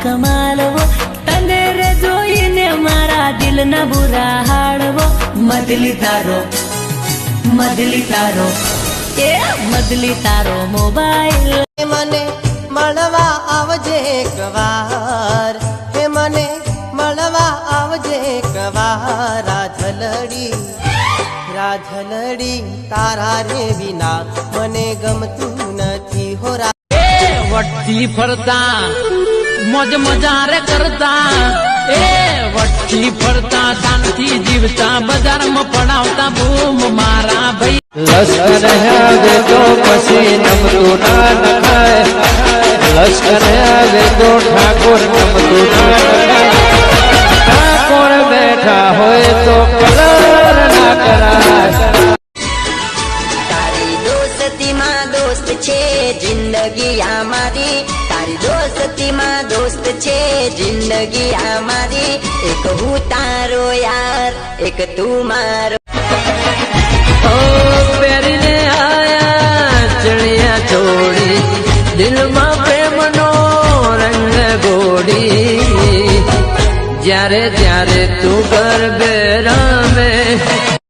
કમાલવો તને રે જોઈને મારા દિલના બુરા હાડવો મદલી તારો એ મદલી તારો મોબાઈલ મને મળવા આવજે એકવાર હે મને મળવા આવજે એકવાર રાજલડી તારા રે વિના મને ગમતું નથી હો વટથી ફરતા મોજ મજા રે કરતા એ વટથી ફરતા શાંતિ જીવતા બજારમાં પડાવતા બૂમ મારા ભાઈ લશ્કર આવે તો પછી નમતું ના નખાય લશ્કર આવે તો ઠાકોર નમતું ના નખાય ઠાકોર બેઠા હોય તો કલર ના કરાય તારી દોસ્તીમાં દોસ્ત છે જિંદગી અમારી તારી દોસ્તીમાં દોસ્ત છે જિંદગી અમારી એક હું તારો યાર એક તું મારો પહેરીને આયા ચણિયા ચોળી દિલમાં પ્રેમનો રંગ ગોડી જ્યારે જ્યારે તું ગરબે રમે